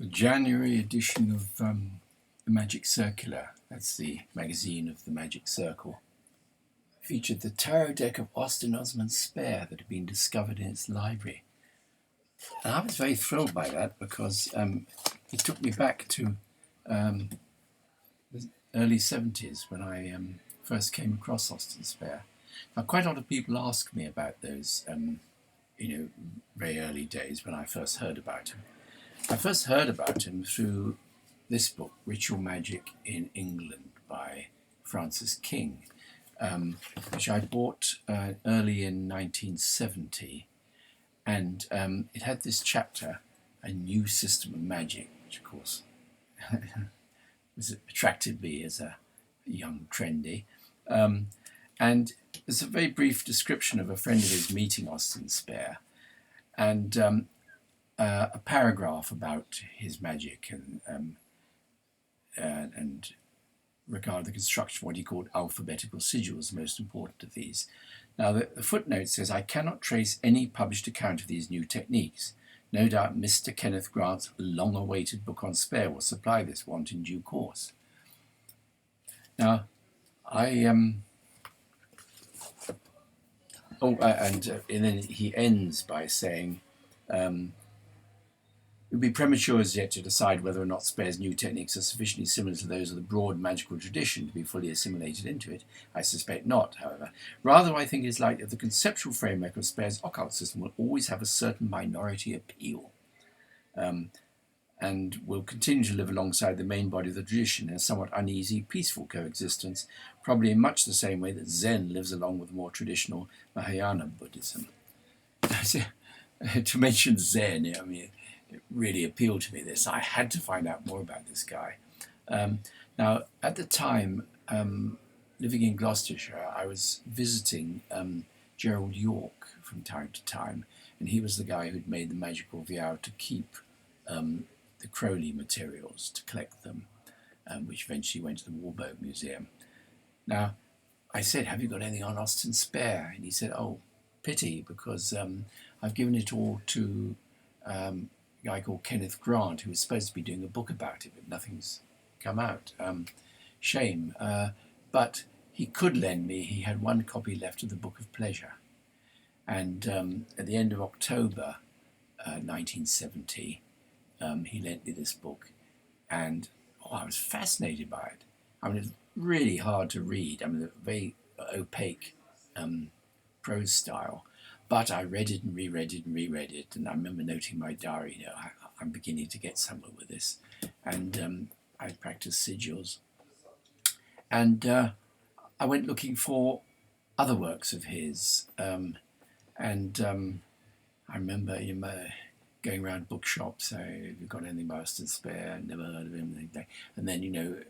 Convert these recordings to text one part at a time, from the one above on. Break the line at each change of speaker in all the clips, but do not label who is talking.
The January edition of the Magic Circular, that's the magazine of the Magic Circle, featured the tarot deck of Austin Osman Spare that had been discovered in its library. And I was very thrilled by that because it took me back to the early 70s when I first came across Austin Spare. Now, quite a lot of people ask me about those, very early days when I first heard about him. I first heard about him through this book, Ritual Magic in England by Francis King, which I bought early in 1970. And it had this chapter, A New System of Magic, which of course attracted me as a young trendy. And there's a very brief description of a friend of his meeting Austin Spare, and a paragraph about his magic and regard the construction of what he called alphabetical sigils, the most important of these. Now, the footnote says, I cannot trace any published account of these new techniques. No doubt Mr. Kenneth Grant's long-awaited book on Spare will supply this want in due course. Now, and then he ends by saying, it would be premature as yet to decide whether or not Spare's new techniques are sufficiently similar to those of the broad magical tradition to be fully assimilated into it. I suspect not, however. Rather, I think it is likely that the conceptual framework of Spare's occult system will always have a certain minority appeal, and will continue to live alongside the main body of the tradition in a somewhat uneasy, peaceful coexistence, probably in much the same way that Zen lives along with more traditional Mahayana Buddhism. To mention Zen, it really appealed to me, this. I had to find out more about this guy. Now, at the time, living in Gloucestershire, I was visiting Gerald York from time to time, and he was the guy who'd made the magical vow to keep the Crowley materials, to collect them, which eventually went to the Warburg Museum. Now, I said, have you got anything on Austin Spare? And he said, oh, pity, because I've given it all to a guy called Kenneth Grant, who was supposed to be doing a book about it, but nothing's come out. Shame. But he could lend me, he had one copy left of the Book of Pleasure. And at the end of October 1970, he lent me this book, and I was fascinated by it. It's really hard to read. A very opaque prose style. But I read it and reread it and reread it, and I remember noting in my diary, I'm beginning to get somewhere with this. And I practiced sigils. And I went looking for other works of his. I remember going around bookshops, have you got anything by Austin Spare? Never heard of him. And then,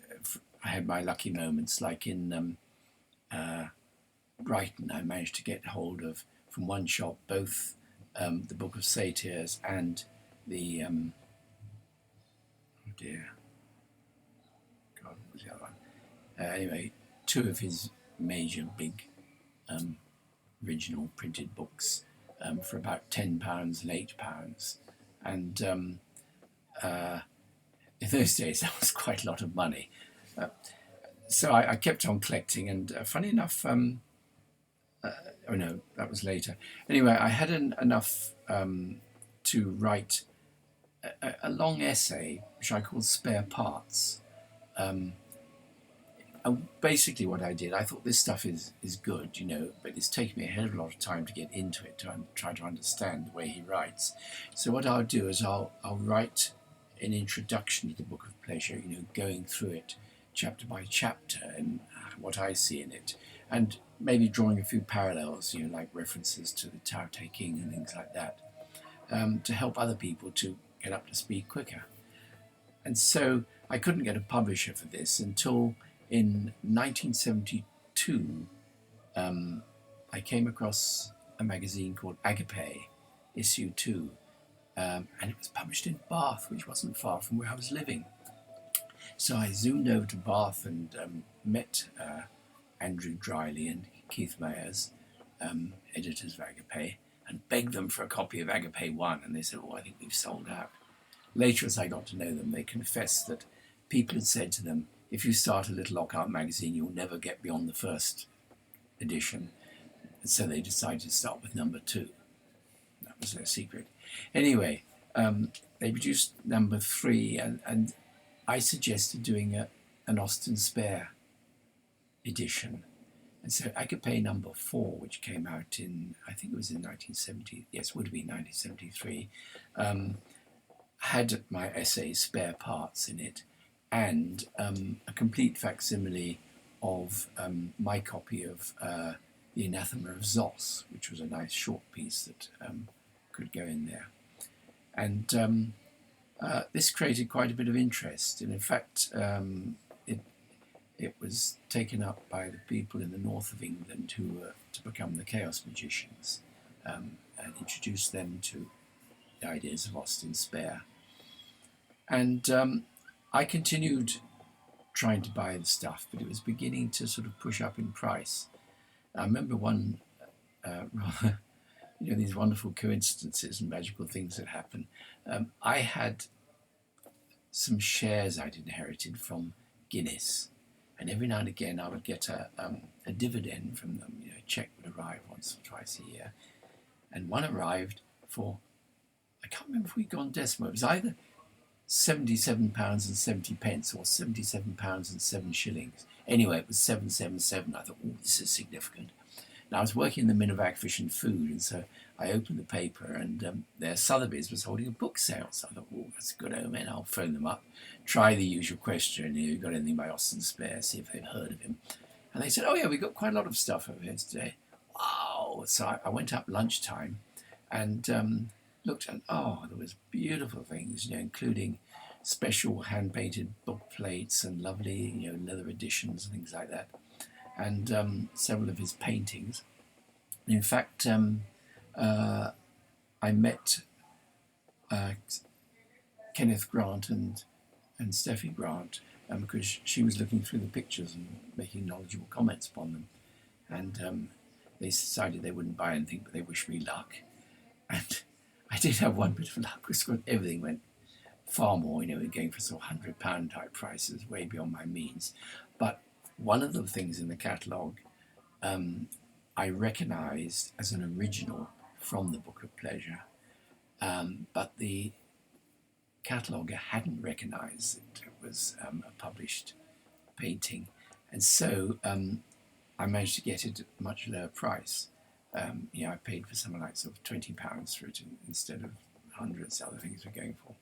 I had my lucky moments, like in Brighton, I managed to get hold of, from one shop, both the Book of Satyrs and the, what was the other one? Anyway, two of his major big original printed books for about £10 and £8. And in those days, that was quite a lot of money. So I kept on collecting, and funny enough, oh no, that was later. Anyway, I had enough to write a long essay, which I called Spare Parts. Basically what I did, I thought this stuff is good, but it's taken me a hell of a lot of time to get into it, to try to understand the way he writes. So what I'll do is I'll write an introduction to the Book of Pleasure, going through it chapter by chapter and what I see in it, and maybe drawing a few parallels, like references to the Tao Te Ching and things like that, to help other people to get up to speed quicker. And so I couldn't get a publisher for this until in 1972, I came across a magazine called Agape, issue 2, and it was published in Bath, which wasn't far from where I was living. So I zoomed over to Bath and met Andrew Dryly and Keith Mayers, editors of Agape, and begged them for a copy of Agape 1, and they said, I think we've sold out. later as I got to know them, they confessed that people had said to them, if you start a little occult magazine, you'll never get beyond the first edition. And so they decided to start with number 2. That was their secret. Anyway, they produced number 3, and I suggested doing an Austin Spare edition. And so I could pay number 4, which came out in, I think it was in 1970, yes, would have been 1973, had my essay Spare Parts in it, and a complete facsimile of my copy of The Anathema of Zos, which was a nice short piece that could go in there. And this created quite a bit of interest, and in fact it was taken up by the people in the north of England who were to become the Chaos Magicians, and introduced them to the ideas of Austin Spare. And I continued trying to buy the stuff, but it was beginning to sort of push up in price. I remember one, these wonderful coincidences and magical things that happen. I had some shares I'd inherited from Guinness, and every now and again I would get a dividend from them. A cheque would arrive once or twice a year, and one arrived for, I can't remember if we'd gone decimal. It was either £77.70 or £77.07. Anyway, it was 777. I thought, oh, this is significant. Now I was working in the Minovac Fish and Food, and so I opened the paper, and there Sotheby's was holding a book sale. So I thought, oh, that's a good omen. I'll phone them up, try the usual question. You got anything by Austin Spare? See if they've heard of him. And they said, oh yeah, we've got quite a lot of stuff over here today. Wow! So I went up lunchtime, and looked, and there was beautiful things, including special hand-painted book plates and lovely, leather editions and things like that, and several of his paintings. In fact, I met Kenneth Grant and Steffi Grant because she was looking through the pictures and making knowledgeable comments upon them, and they decided they wouldn't buy anything, but they wished me luck. And I did have one bit of luck because everything went far more, going for sort of £100 type prices, way beyond my means. But one of the things in the catalogue I recognised as an original from the Book of Pleasure, but the cataloguer hadn't recognised that it was a published painting, and so I managed to get it at a much lower price. I paid for something like sort of £20 for it instead of hundreds other things were going for.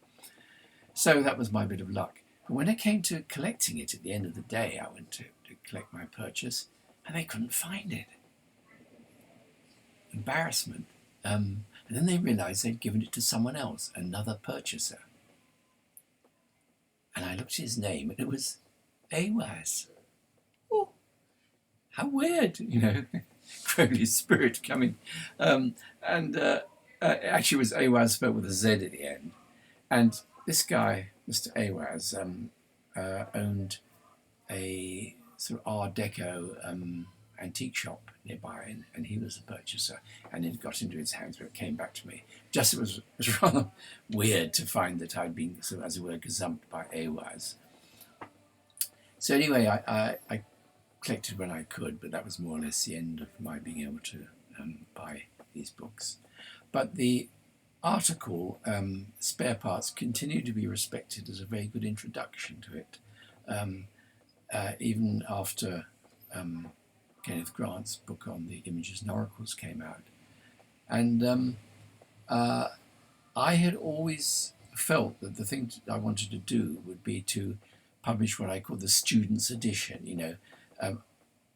So that was my bit of luck. But when it came to collecting it at the end of the day, I went to collect my purchase, and they couldn't find it. Embarrassment. And then they realised they'd given it to someone else, another purchaser. And I looked at his name, and it was Awaz. Oh, how weird, Crowley's spirit coming. Actually it was Awaz spelled with a Z at the end. And this guy, Mr. Awaz, owned a sort of Art Deco antique shop nearby, and he was a purchaser, and it got into his hands, but it came back to me. Just it was rather weird to find that I'd been, sort of, as it were, gazumped by Awaz. So anyway, I collected when I could, but that was more or less the end of my being able to buy these books. But the article, Spare Parts, continued to be respected as a very good introduction to it, even after Kenneth Grant's book on the Images and Oracles came out. And I had always felt that the thing I wanted to do would be to publish what I call the student's edition. A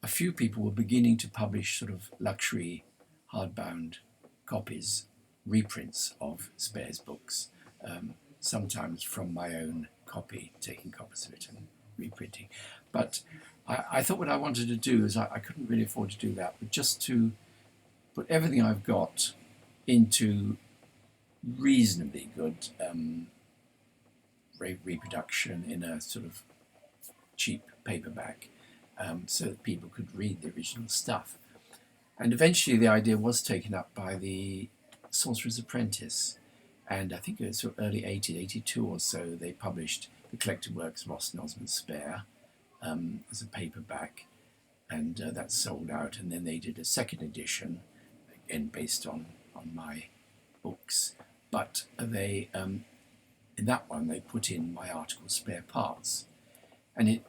few people were beginning to publish sort of luxury hardbound copies, reprints of Spare's books, sometimes from my own copy, taking copies of it and reprinting. But I thought what I wanted to do is I couldn't really afford to do that, but just to put everything I've got into reasonably good reproduction in a sort of cheap paperback, so that people could read the original stuff. And eventually the idea was taken up by the Sorcerer's Apprentice, And I think it was sort of early 80s, 82 or so, they published the collected works of Austin Osman Spare as a paperback, and that sold out. And then they did a second edition, again based on my books, but they in that one they put in my article Spare Parts, and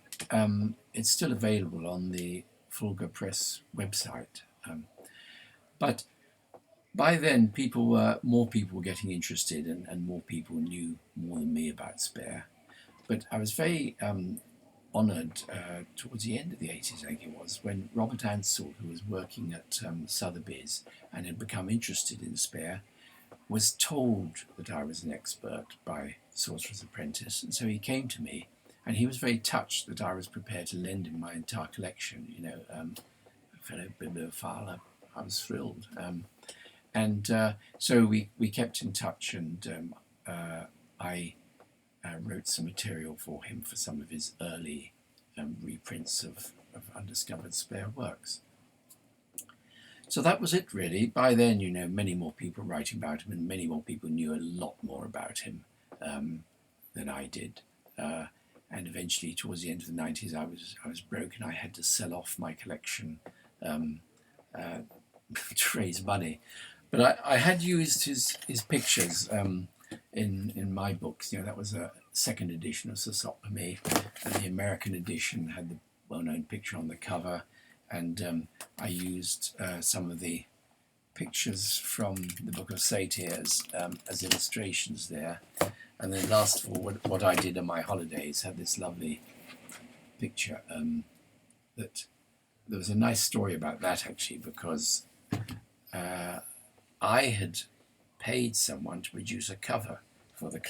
it's still available on the Fulgur Press website. But by then, more people were getting interested, and more people knew more than me about Spare. But I was very honoured towards the end of the 80s, I think it was, when Robert Ansell, who was working at Sotheby's and had become interested in Spare, was told that I was an expert by Sorcerer's Apprentice. And so he came to me, and he was very touched that I was prepared to lend him my entire collection. A fellow bibliophile, I was thrilled. So we kept in touch, and I wrote some material for him for some of his early reprints of undiscovered Spare works. So that was it, really. By then, many more people were writing about him, and many more people knew a lot more about him than I did. And eventually, towards the end of the 90s, I was broke, and I had to sell off my collection to raise money. But I had used his pictures in my books. That was a second edition of Sosopome, and the American edition had the well-known picture on the cover. And I used some of the pictures from the Book of Satyrs as illustrations there. And then last of all, what I did on my holidays had this lovely picture that there was a nice story about that, actually, because I had paid someone to produce a cover for the collection.